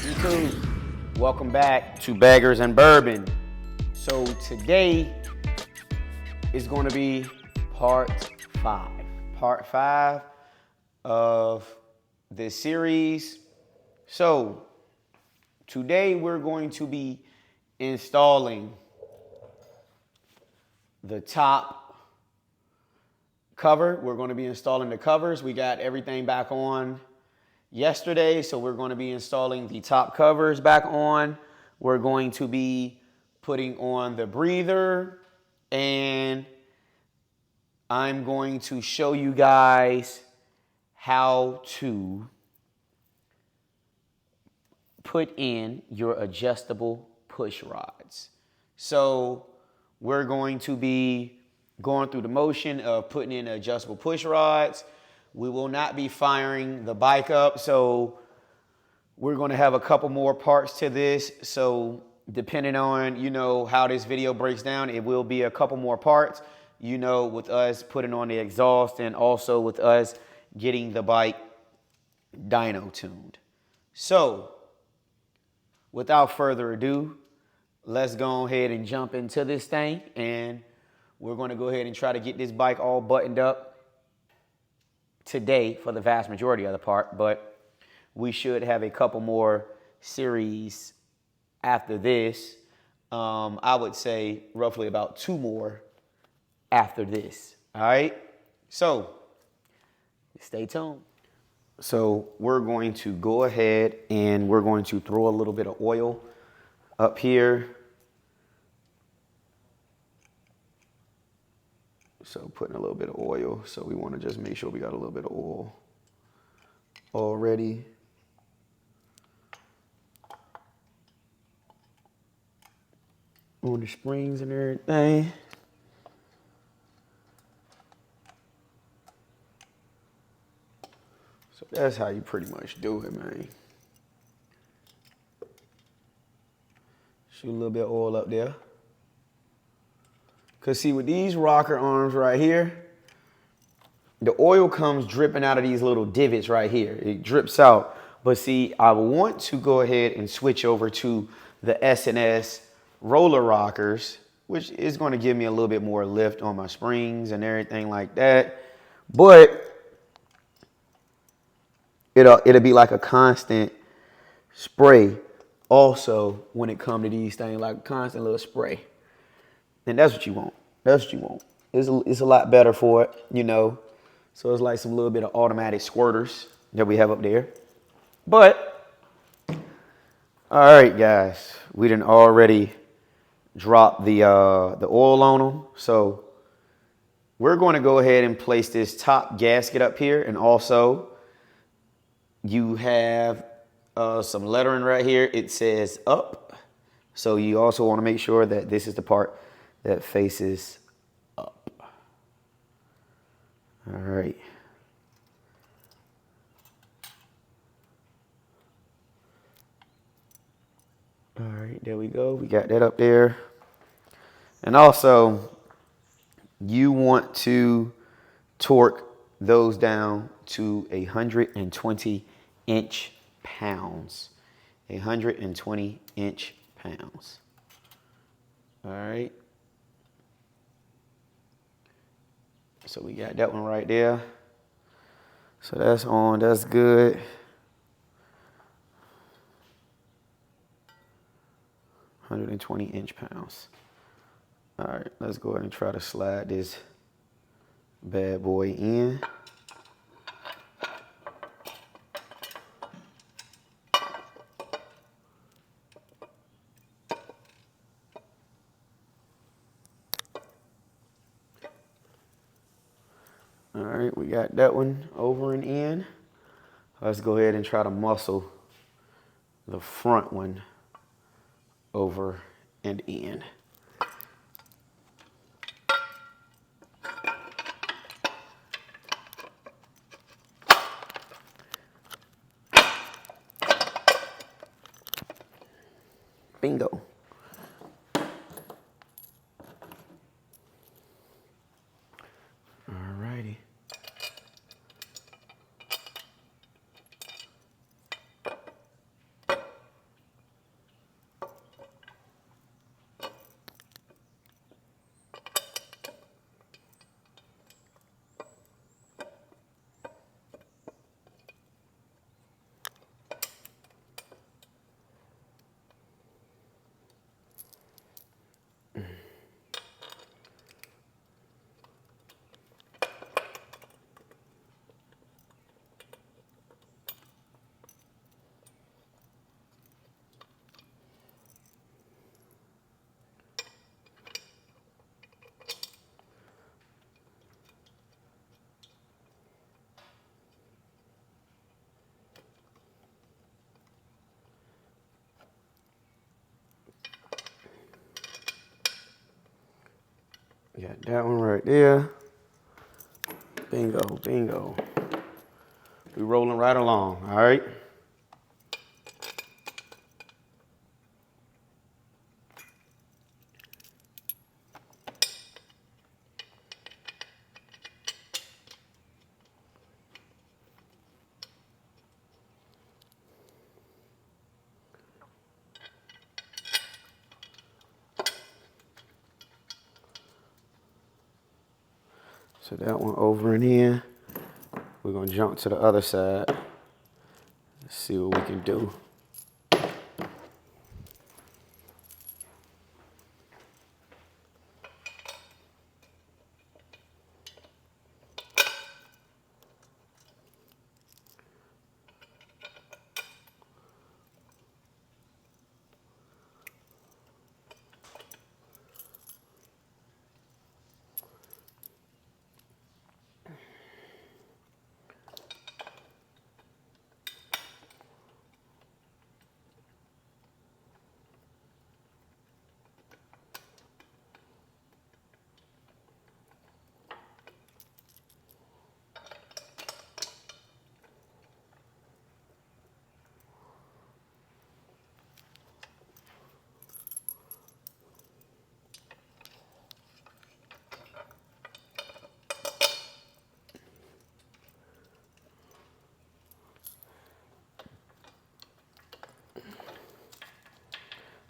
YouTube. Welcome back to Baggers and Bourbon. So today is going to be part 5. Part 5 of this series. So today we're going to be installing the top cover. We're going to be installing the covers. We got everything back on yesterday, so we're going to be installing the top covers back on. We're going to be putting on the breather, and I'm going to show you guys how to put in your adjustable push rods. So we're going to be going through the motion of putting in adjustable push rods. We will not be firing the bike up, so we're going to have a couple more parts to this. So depending on, how this video breaks down, it will be a couple more parts, with us putting on the exhaust and also with us getting the bike dyno tuned. So without further ado, let's go ahead and jump into this thing, and we're going to go ahead and try to get this bike all buttoned up today for the vast majority of the part, but we should have a couple more series after this. I would say roughly about 2 more after this. All right, so stay tuned. So we're going to go ahead and we're going to throw a little bit of oil up here. So putting a little bit of oil. So we want to just make sure we got a little bit of oil already. On the springs and everything. So that's how you pretty much do it, man. Shoot a little bit of oil up there. Because see, with these rocker arms right here, the oil comes dripping out of these little divots right here. It drips out. But see, I want to go ahead and switch over to the S&S roller rockers, which is going to give me a little bit more lift on my springs and everything like that. But it'll be like a constant spray also when it comes to these things, like a constant little spray. And that's what you want. That's what you want. It's a lot better for it, So it's like some little bit of automatic squirters that we have up there. But, all right, guys. We done already dropped the oil on them. So we're going to go ahead and place this top gasket up here. And also, you have some lettering right here. It says up. So you also want to make sure that this is the part that faces up. All right. All right, there we go. We got that up there. And also, you want to torque those down to 120 inch-pounds. 120 inch-pounds. All right. So we got that one right there. So that's on, that's good. $120 inch-pounds. All right, let's go ahead and try to slide this bad boy in. All right, we got that one over and in. Let's go ahead and try to muscle the front one over and in. Bingo. Alrighty. Got that one right there. Bingo, bingo. We rolling right along, all right? So that one over in here. We're gonna jump to the other side. Let's see what we can do.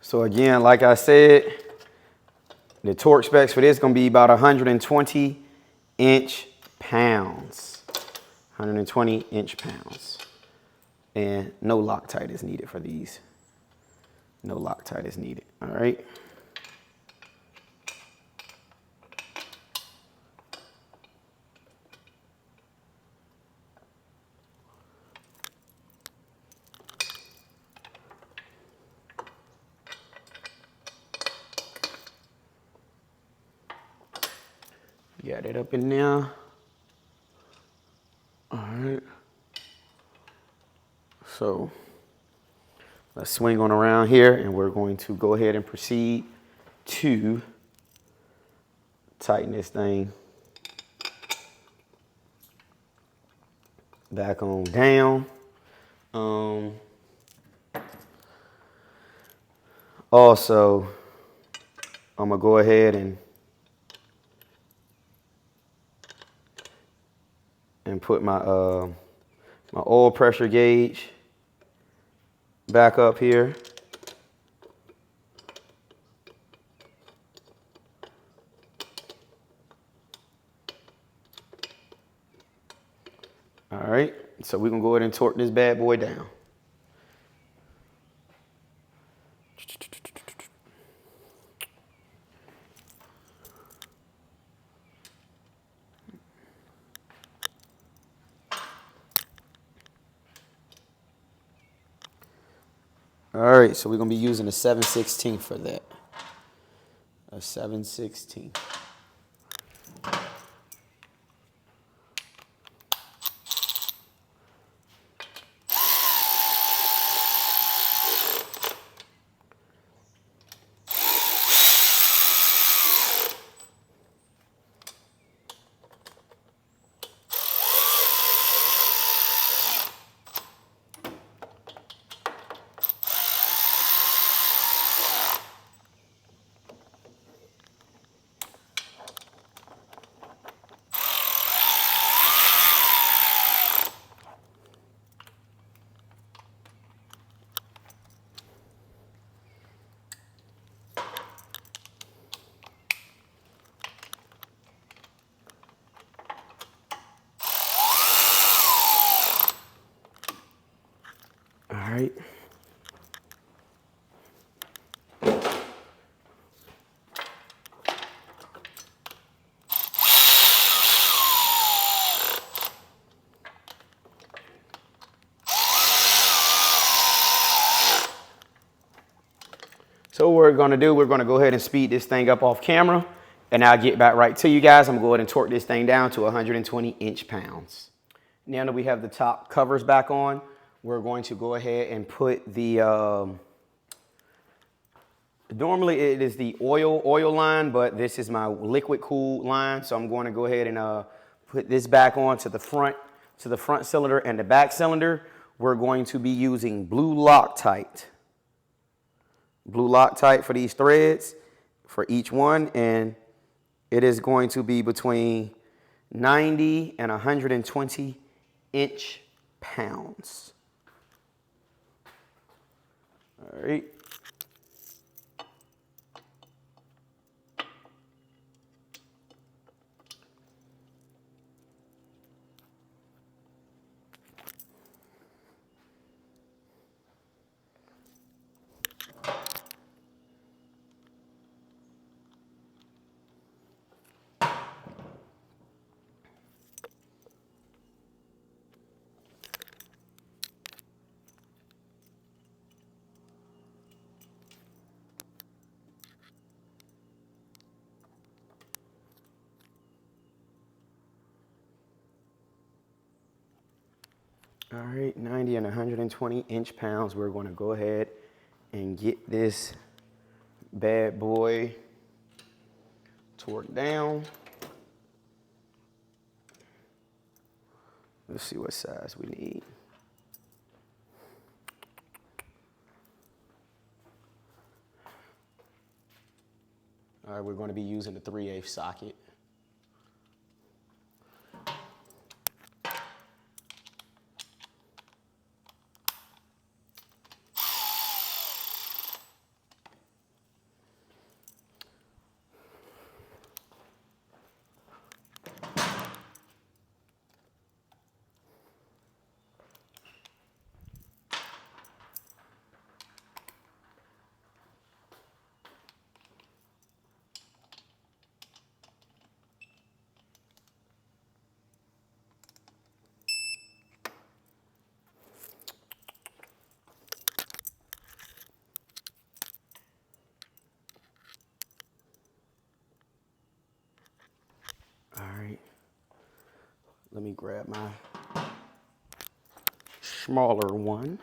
So again, like I said, the torque specs for this is gonna be about 120 inch-pounds. 120 inch-pounds. And no Loctite is needed for these. No Loctite is needed, all right? Got it up in there. All right. So let's swing on around here and we're going to go ahead and proceed to tighten this thing back on down. Also, I'm gonna go ahead and put my my oil pressure gauge back up here. All right, so we're gonna go ahead and torque this bad boy down. All right, so we're gonna be using a 7/16 for that. A 7/16. All right. So what we're gonna do, we're gonna go ahead and speed this thing up off camera and I'll get back right to you guys. I'm gonna go ahead and torque this thing down to 120 inch-pounds. Now that we have the top covers back on, we're going to go ahead and put the Normally it is the oil line, but this is my liquid cooled line. So I'm going to go ahead and put this back on to the front cylinder and the back cylinder. We're going to be using blue Loctite. Blue Loctite for these threads for each one, and it is going to be between 90 and 120 inch-pounds. All right. All right, 90 and 120 inch-pounds. We're going to go ahead and get this bad boy torqued down. Let's see what size we need. All right, we're going to be using the 3/8 socket. All right, let me grab my smaller one.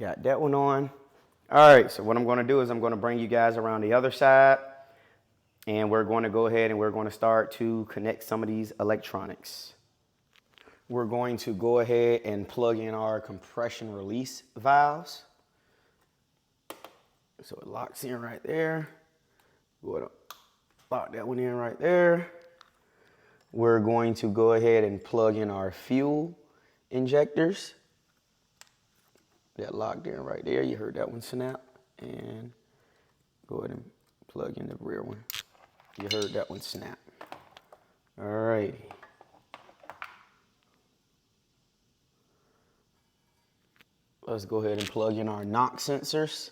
Got that one on. All right, so what I'm going to do is I'm going to bring you guys around the other side, and we're going to go ahead and we're going to start to connect some of these electronics. We're going to go ahead and plug in our compression release valves. So it locks in right there. Go ahead, lock that one in right there. We're going to go ahead and plug in our fuel injectors. That locked in right there. You heard that one snap. And go ahead and plug in the rear one. You heard that one snap. All right. Let's go ahead and plug in our knock sensors.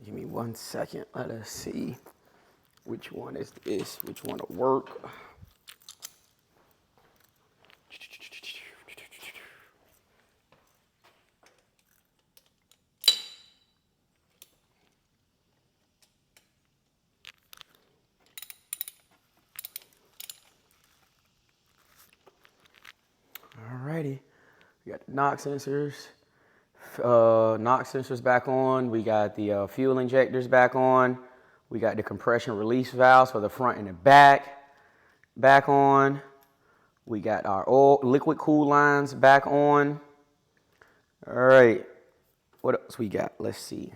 Give me 1 second. Let us see. Which one is this? Which one will work? Alrighty, we got the knock sensors. Knock sensors back on. We got the fuel injectors back on. We got the compression release valves for the front and the back on. We got our oil, liquid cool lines back on. All right, what else we got? Let's see.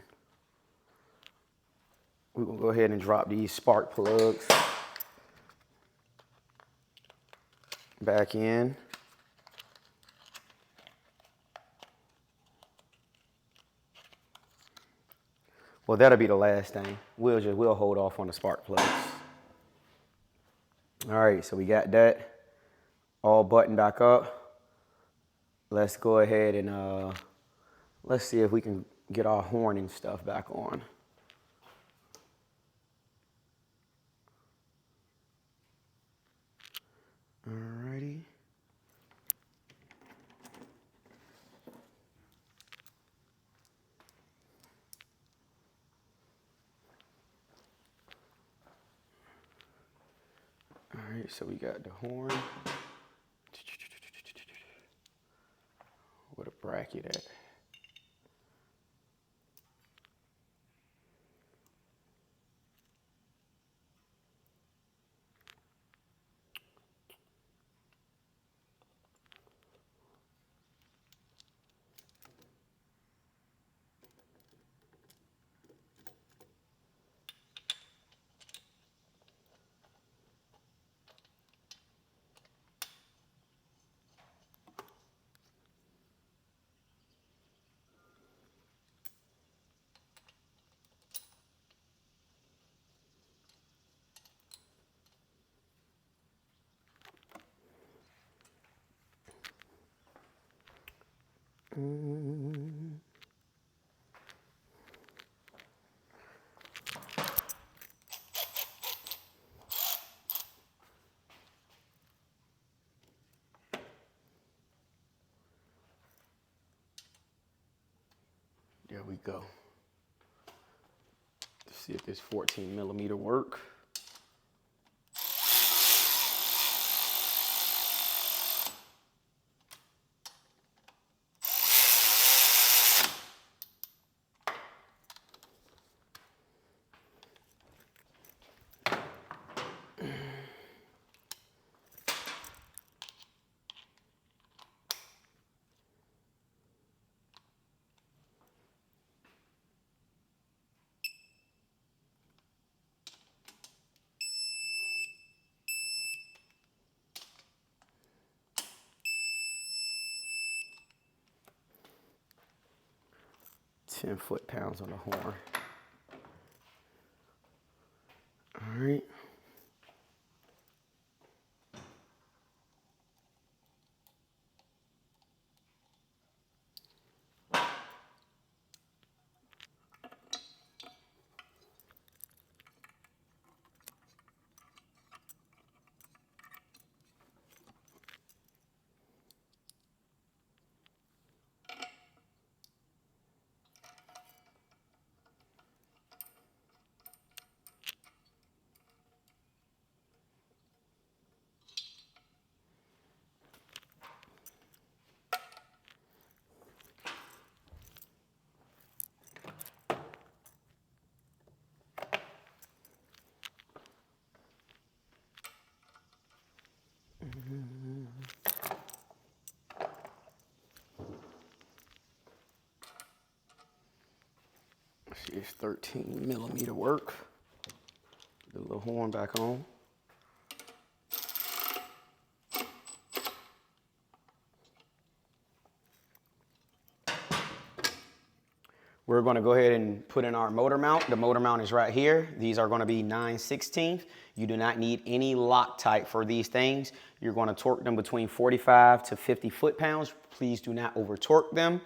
We're gonna go ahead and drop these spark plugs back in. Well, that'll be the last thing. We'll hold off on the spark plugs. All right, so we got that all buttoned back up. Let's go ahead and let's see if we can get our horn and stuff back on. Alrighty. Alright, so we got the horn. Where the bracket at? There we go. Let's see if this 14mm work. Ten foot-pounds on the horn. All right. See, it's 13mm work. The little horn back on. We're going to go ahead and put in our motor mount. The motor mount is right here. These are going to be 9/16. You do not need any Loctite for these things. You're going to torque them between 45 to 50 foot-pounds. Please do not over-torque them.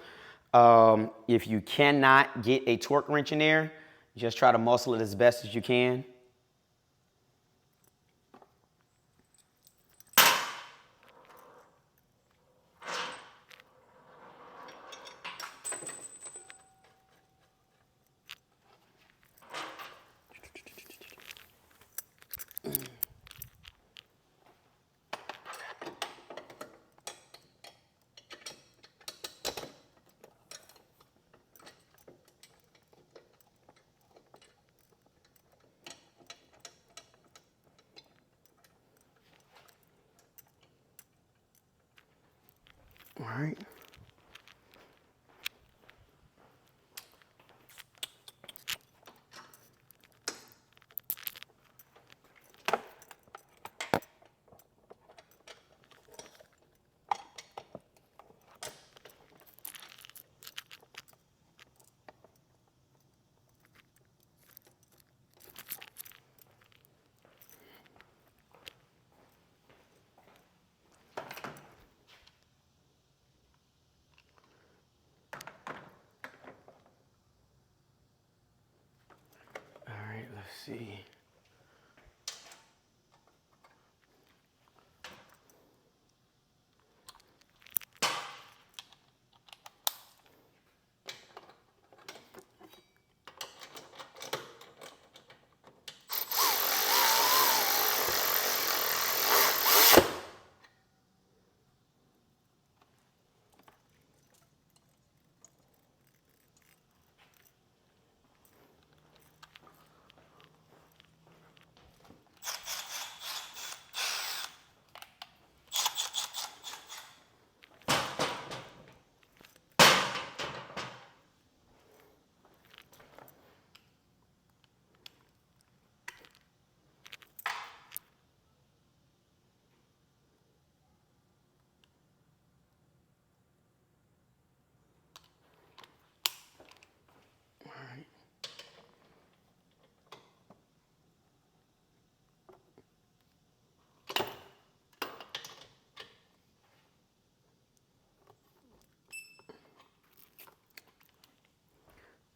If you cannot get a torque wrench in there, just try to muscle it as best as you can. All right. All right, let's see.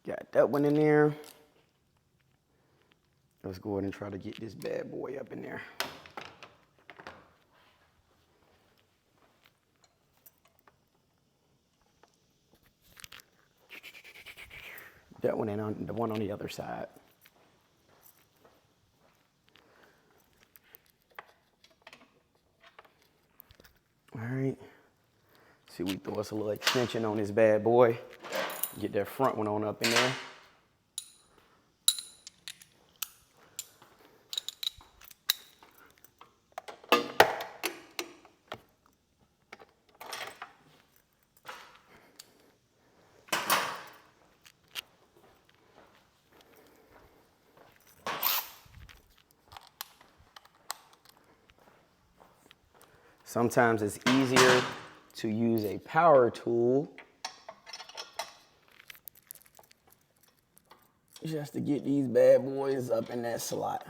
Got that one in there. Let's go ahead and try to get this bad boy up in there. That one and on the one on the other side. All right. See, we throw us a little extension on this bad boy. Get that front one on up in there. Sometimes it's easier to use a power tool just to get these bad boys up in that slot.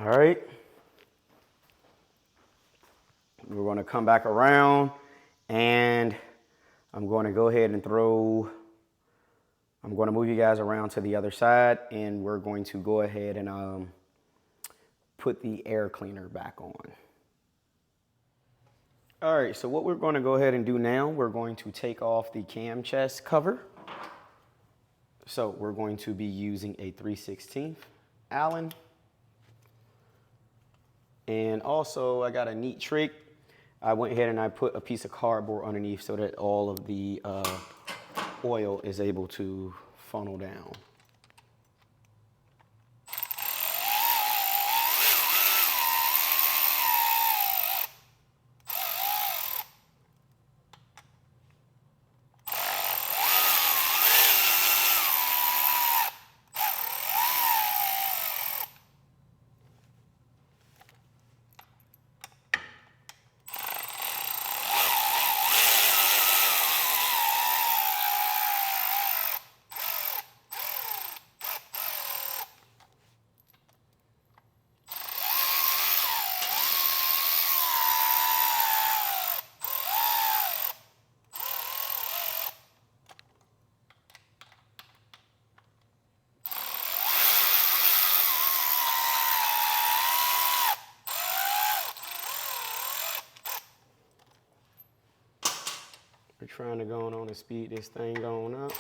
All right. We're going to come back around and I'm going to go ahead and I'm going to move you guys around to the other side and we're going to go ahead and put the air cleaner back on. All right, so what we're going to go ahead and do now, we're going to take off the cam chest cover. So we're going to be using a 3/16 Allen. And also I got a neat trick. I went ahead and I put a piece of cardboard underneath so that all of the oil is able to funnel down. We're trying to go on and speed this thing on up.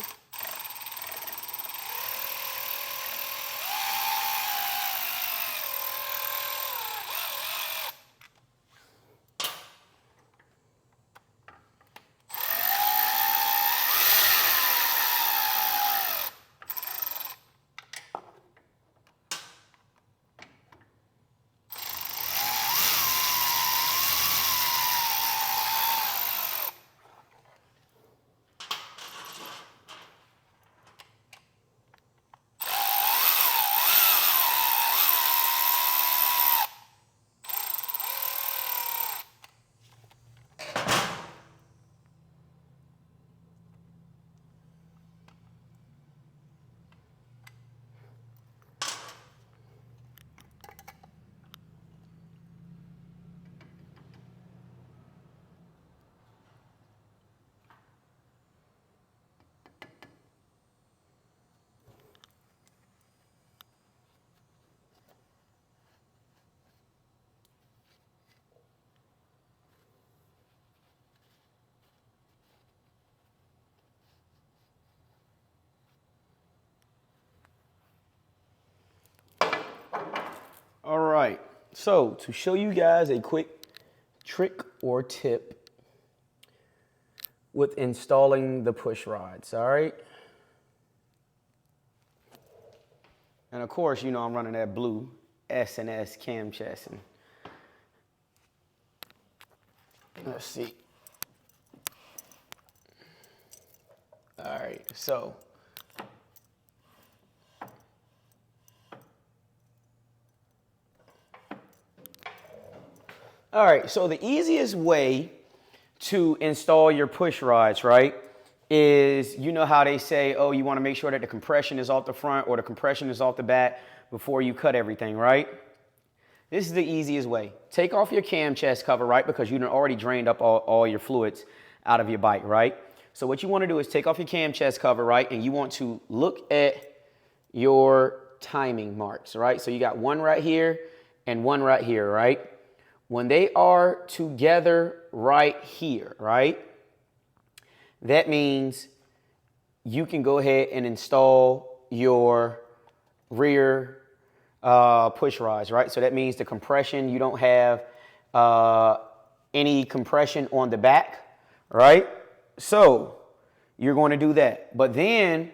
All right, so to show you guys a quick trick or tip with installing the push rods, all right? And of course, you know I'm running that blue S&S cam chassis. Let's see. All right, so all right, so the easiest way to install your push rods, right, is, you know how they say, oh, you want to make sure that the compression is off the front or the compression is off the back before you cut everything, right? This is the easiest way. Take off your cam chest cover, right, because you've already drained up all your fluids out of your bike, right? So what you want to do is take off your cam chest cover, right, and you want to look at your timing marks, right? So you got one right here and one right here, right? When they are together right here, right, that means you can go ahead and install your rear push rods, right? So that means the compression, you don't have any compression on the back, right? So you're going to do that. But then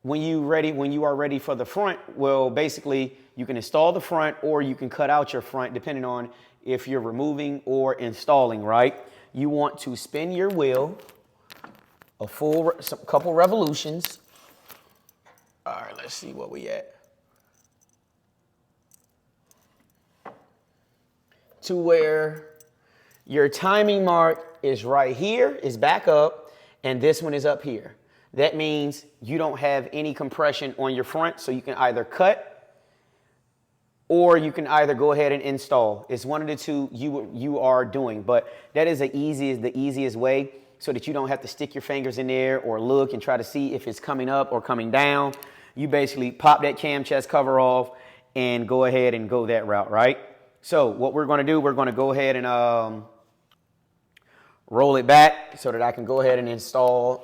when you are ready for the front, well, basically you can install the front or you can cut out your front depending on if you're removing or installing, right? You want to spin your wheel a couple revolutions. All right, let's see what we at. To where your timing mark is right here, is back up, and this one is up here. That means you don't have any compression on your front, so you can either cut or you can either go ahead and install. It's one of the two you are doing, but that is the easiest way so that you don't have to stick your fingers in there or look and try to see if it's coming up or coming down. You basically pop that cam chest cover off and go ahead and go that route, right? So what we're gonna do, we're gonna go ahead and roll it back so that I can go ahead and install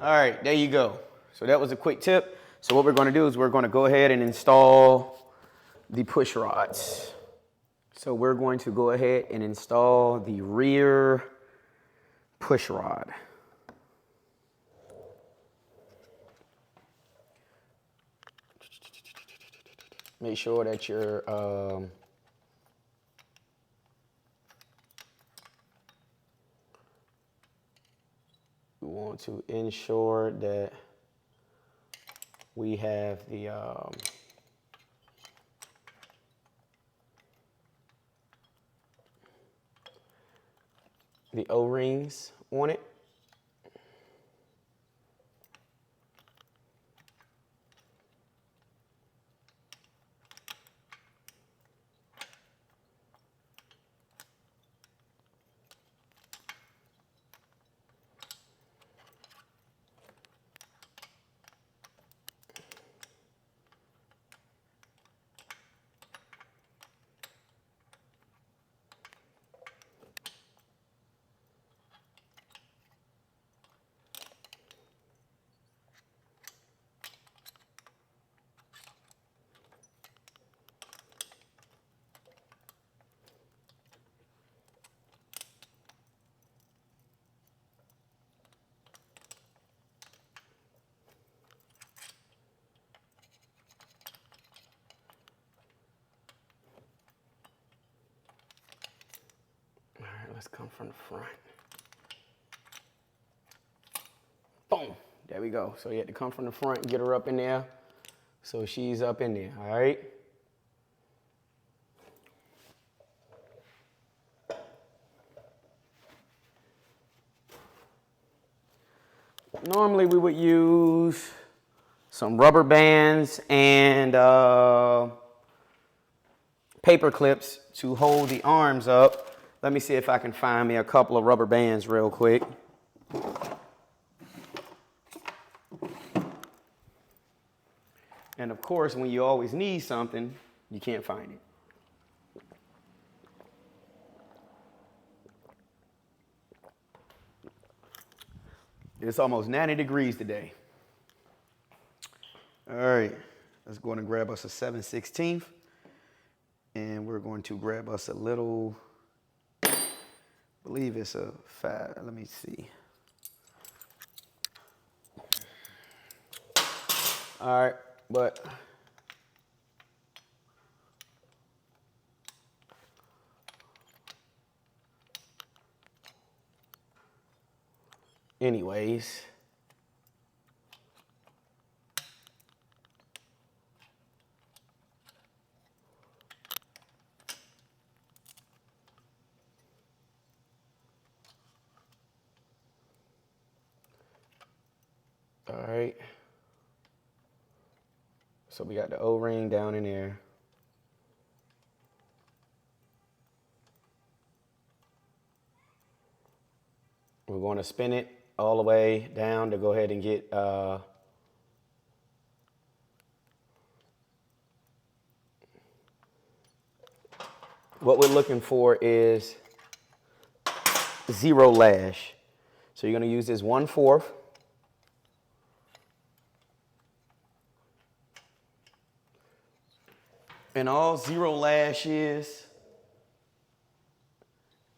All right, there you go. So that was a quick tip. So what we're going to do is we're going to go ahead and install the push rods. So we're going to go ahead and install the rear push rod. Make sure that you're we want to ensure that we have the O-rings on it. Let's come from the front. Boom. There we go. So you had to come from the front and get her up in there. So she's up in there, all right? Normally we would use some rubber bands and paper clips to hold the arms up. Let me see if I can find me a couple of rubber bands real quick. And of course, when you always need something, you can't find it. It's almost 90 degrees today. All right, let's go and grab us a 7/16. And we're going to grab us a little, I believe it's a 5, let me see. All right, but anyways, all right. So we got the O-ring down in there. We're going to spin it all the way down to go ahead and get what we're looking for is 0 lash. So you're going to use this 1/4. And all 0 lash is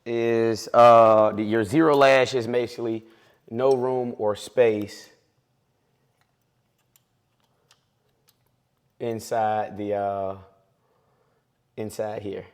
your 0 lash is basically no room or space inside the inside here.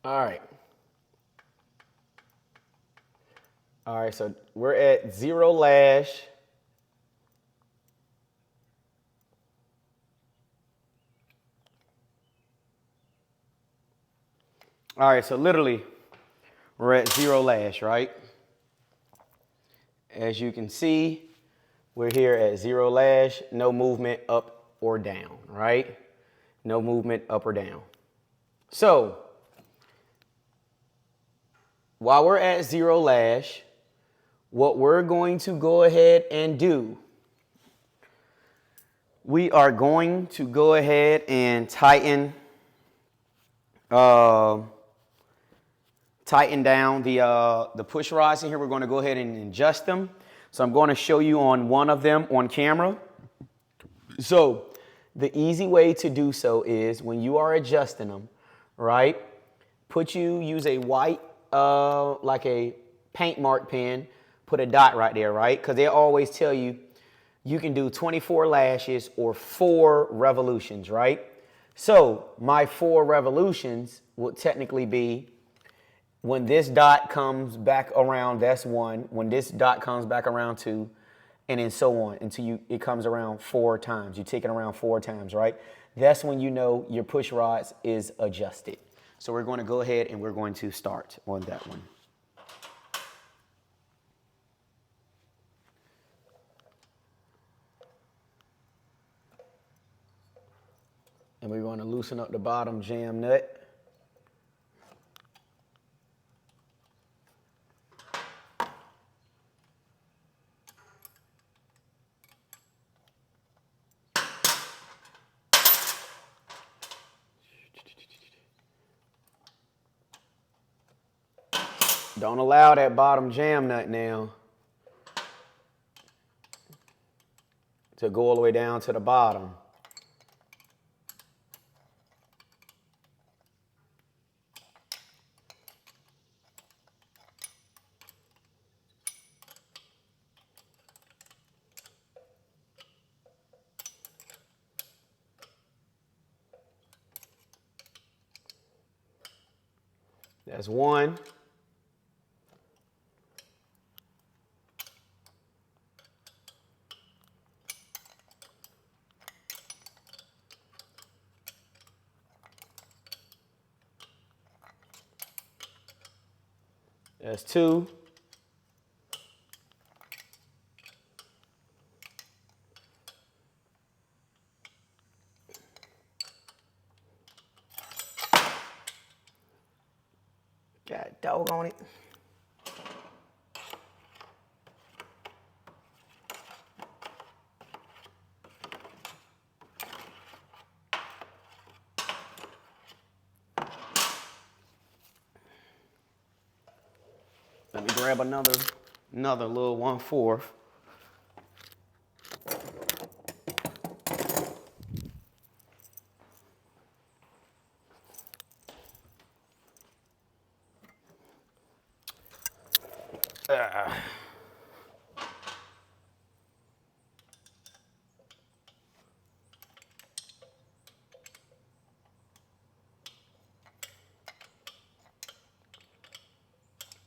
All right. All right, so we're at 0 lash. All right, so literally we're at 0 lash, right? As you can see, we're here at 0 lash, no movement up or down, right? No movement up or down. So while we're at 0 lash, what we're going to go ahead and do, we are going to go ahead and tighten down the push rods in here. We're going to go ahead and adjust them. So I'm going to show you on one of them on camera. So the easy way to do so is when you are adjusting them, right? Use a white like a paint mark pen, put a dot right there, right? Because they always tell you you can do 24 lashes or 4 revolutions, right? So my 4 revolutions would technically be when this dot comes back around, that's 1. When this dot comes back around, 2, and then so on until it comes around 4 times. You take it around 4 times, right? That's when you know your push rods is adjusted. So we're going to go ahead and we're going to start on that one. And we're going to loosen up the bottom jam nut. Don't allow that bottom jam nut now to go all the way down to the bottom. That's 1. That's 2. God doggone it. Let me grab another little 1/4.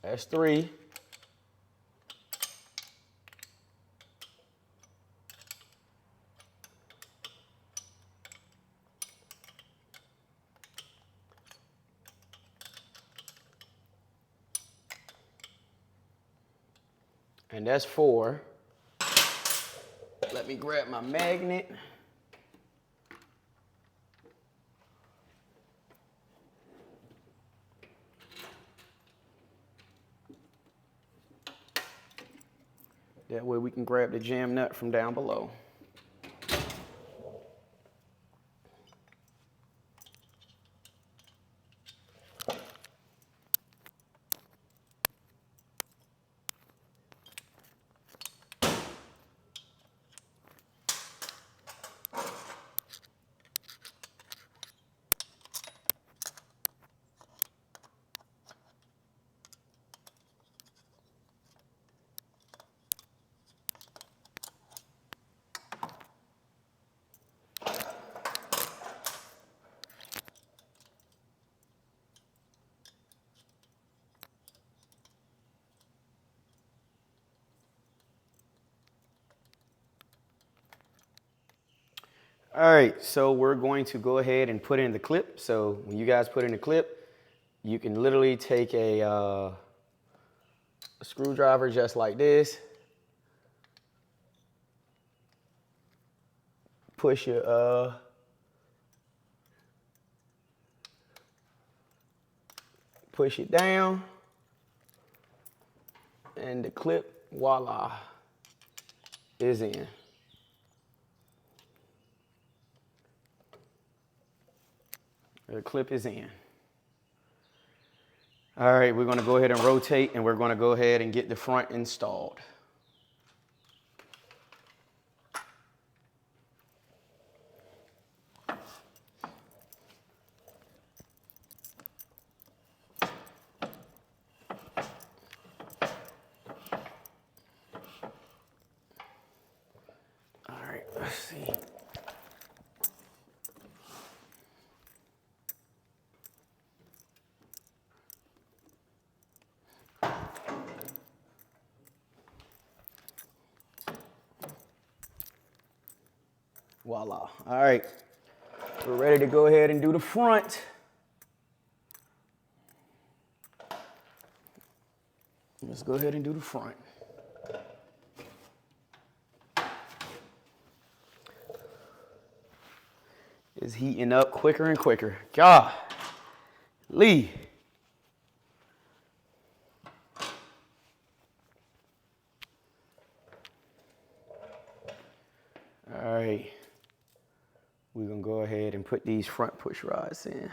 That's 3. And that's 4. Let me grab my magnet. That way we can grab the jam nut from down below. All right, so we're going to go ahead and put in the clip. So when you guys put in the clip, you can literally take a screwdriver just like this. Push it down, and the clip, voila, is in. The clip is in. All right, we're going to go ahead and rotate, and we're going to go ahead and get the front installed. see. Voila. All right. We're ready to go ahead and do the front. Let's go ahead and do the front. It's heating up quicker and quicker. God, Lee. All right. We're going to go ahead and put these front push rods in.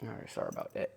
All right, sorry about that.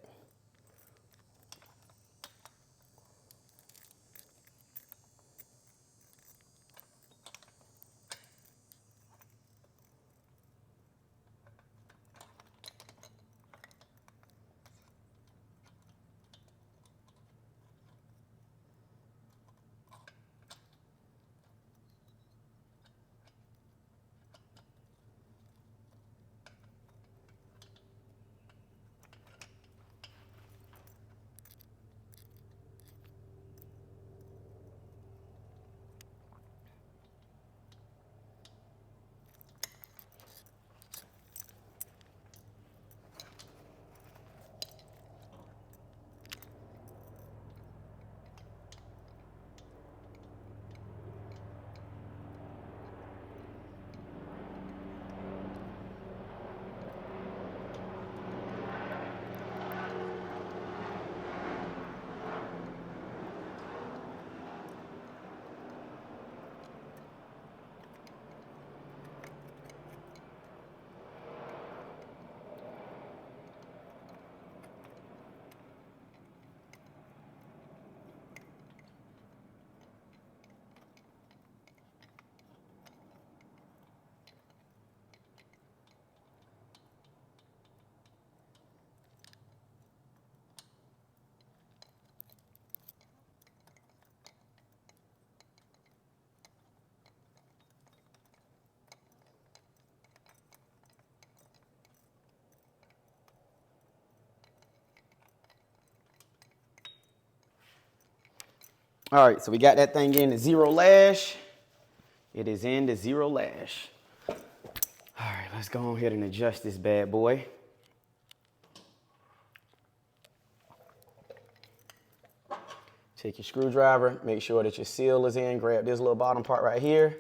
All right, so we got that thing in to zero lash. It is in to zero lash. All right, let's go ahead and adjust this bad boy. Take your screwdriver, make sure that your seal is in. Grab this little bottom part right here.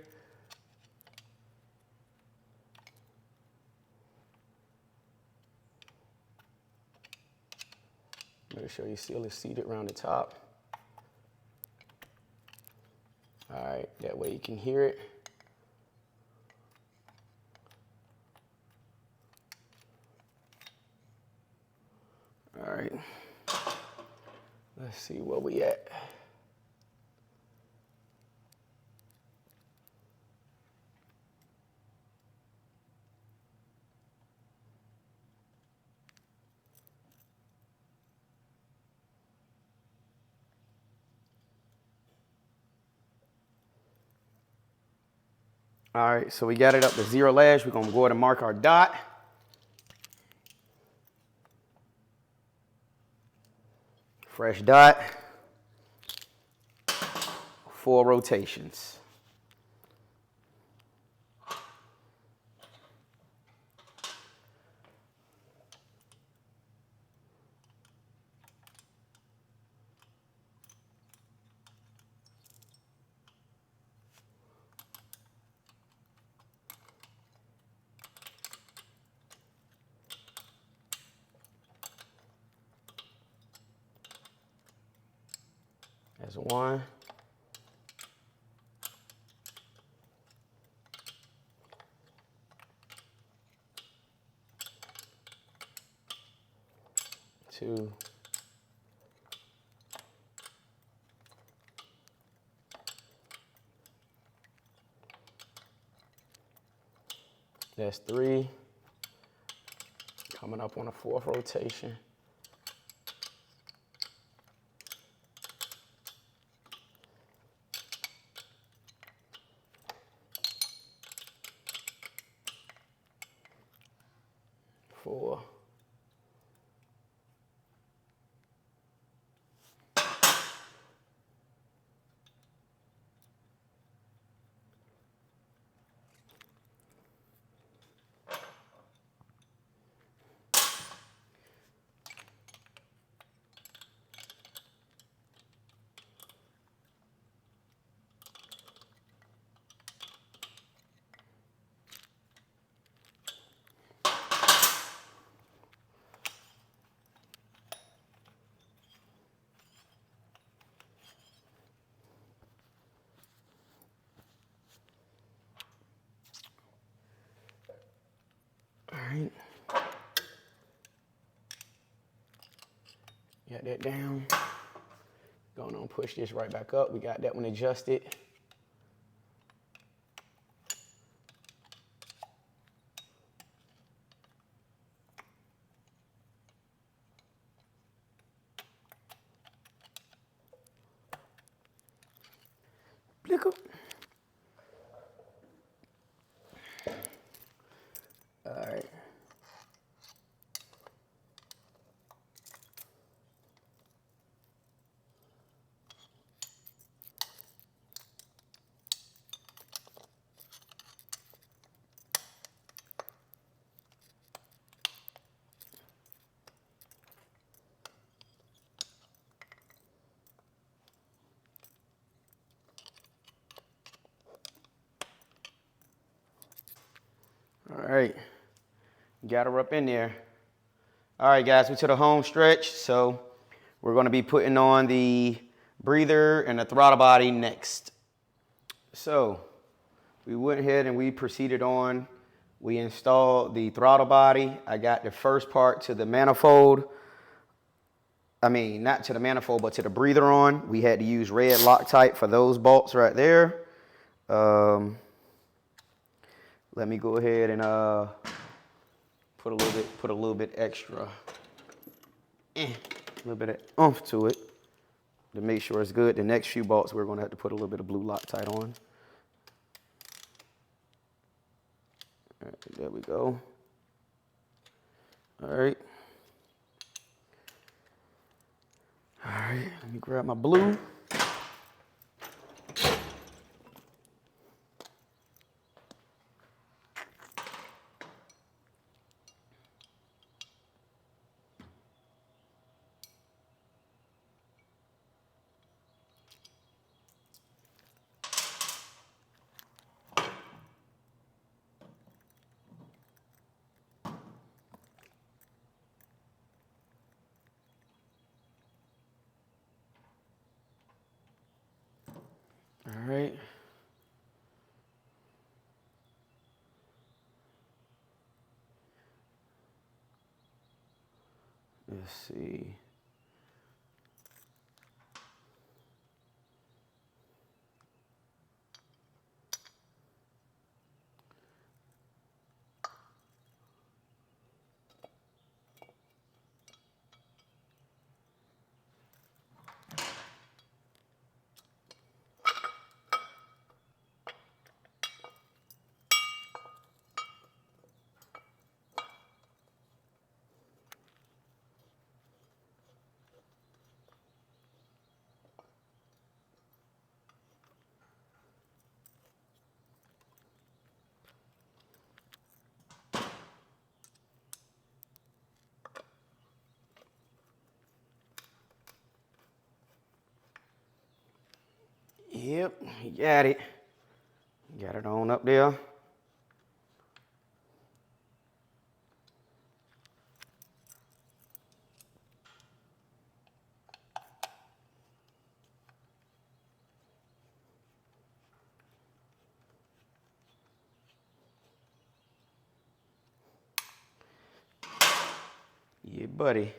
Make sure your seal is seated around the top. All right, that way you can hear it. All right, let's see where we at. All right, so we got it up to zero lash. We're gonna go ahead and mark our dot. Fresh dot, 4 rotations. That's 1. Two. That's 3. Coming up on the 4th rotation. 4. All right. Got that down. Going on, push this right back up. We got that one adjusted. Blickle. All right. All right, got her up in there. All right, guys, we're to the home stretch. So we're going to be putting on the breather and the throttle body next. So we went ahead and we proceeded on. We installed the throttle body. I got the first part to the manifold. I mean, not to the manifold, but to the breather on. We had to use red Loctite for those bolts right there. Let me go ahead and put a little bit extra, a little bit of oomph to it to make sure it's good. The next few bolts we're gonna have to put a little bit of blue Loctite on. All right, there we go. All right. All right, let me grab my blue. All right. Let's see. Yep, you got it. Got it on up there. buddy.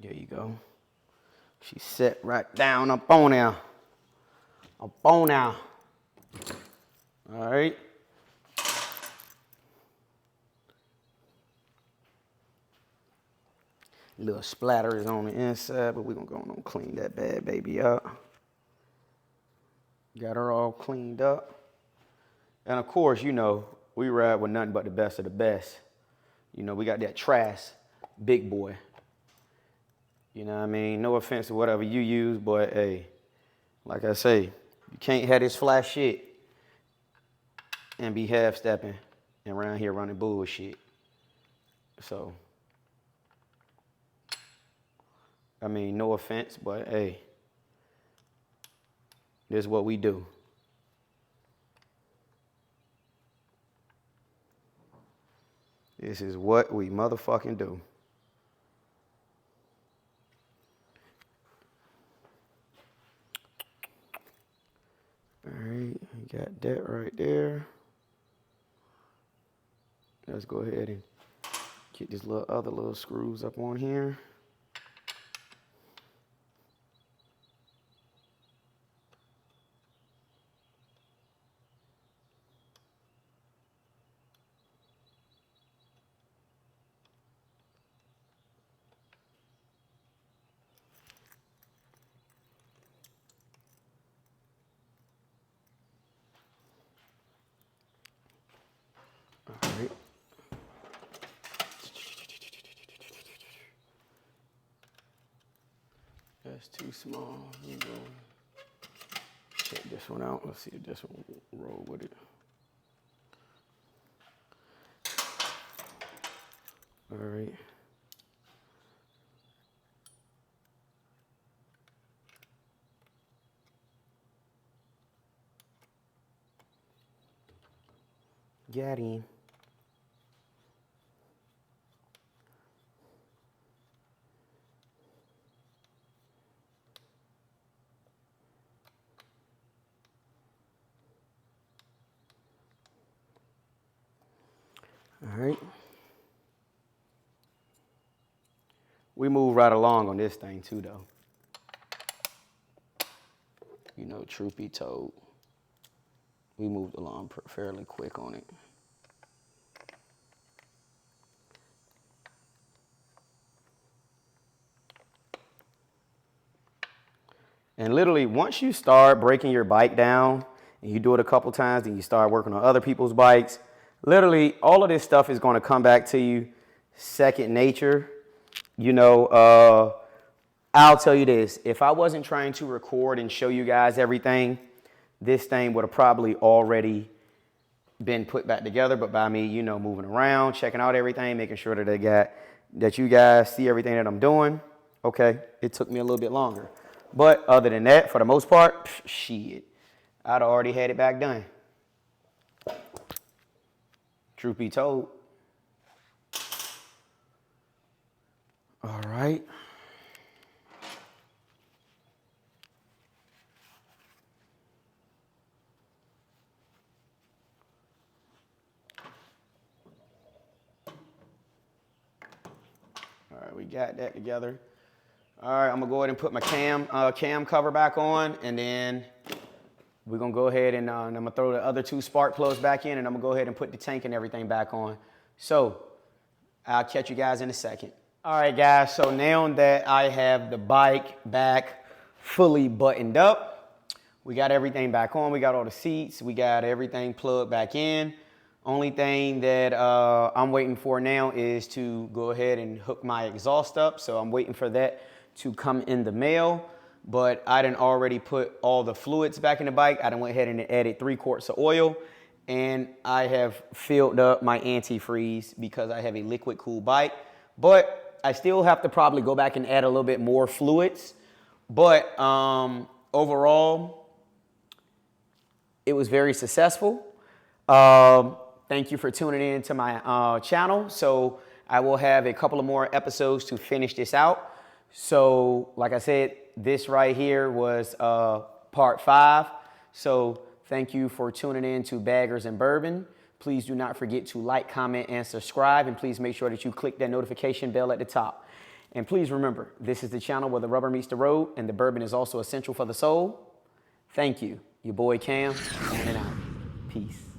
There you go. She set right down up on there. Up on there. All right. Little splatter is on the inside, but we're gonna go on and clean that bad baby up. Got her all cleaned up. And of course, you know, we ride with nothing but the best of the best. You know, we got that Trask big boy. You know what I mean? No offense to whatever you use, but hey, like I say, you can't have this flash shit and be half-stepping and around here running bullshit. So, I mean, no offense, but hey, this is what we do. This is what we motherfucking do. All right, you got that right there. Let's go ahead and get these other little screws up on here. All right. That's too small. We'll go check this one out. Let's see if this one will roll with it. All right. Got him. All right. We move right along on this thing too, though. You know, truth be told, we moved along fairly quick on it. And literally, once you start breaking your bike down, and you do it a couple times, and you start working on other people's bikes, literally, all of this stuff is going to come back to you second nature. You know, I'll tell you this. If I wasn't trying to record and show you guys everything, this thing would have probably already been put back together. But by me, you know, moving around, checking out everything, making sure that you guys see everything that I'm doing, okay, it took me a little bit longer. But other than that, for the most part, shit, I'd already had it back done. Truth be told. All right. All right, we got that together. All right, I'm gonna go ahead and put my cam cover back on, and then we're gonna go ahead and I'm gonna throw the other two spark plugs back in, and I'm gonna go ahead and put the tank and everything back on. So I'll catch you guys in a second. All right, guys, so now that I have the bike back fully buttoned up, we got everything back on, we got all the seats, we got everything plugged back in. Only thing that I'm waiting for now is to go ahead and hook my exhaust up, so I'm waiting for that to come in the mail. But I done already put all the fluids back in the bike. I done went ahead and added 3 quarts of oil, and I have filled up my antifreeze because I have a liquid cool bike. But I still have to probably go back and add a little bit more fluids. But overall, it was very successful. Thank you for tuning in to my channel. So I will have a couple of more episodes to finish this out. So like I said, this right here was part 5. So thank you for tuning in to Baggers and Bourbon. Please do not forget to like, comment, and subscribe. And please make sure that you click that notification bell at the top. And please remember, this is the channel where the rubber meets the road and the bourbon is also essential for the soul. Thank you. Your boy Cam, and out. Peace.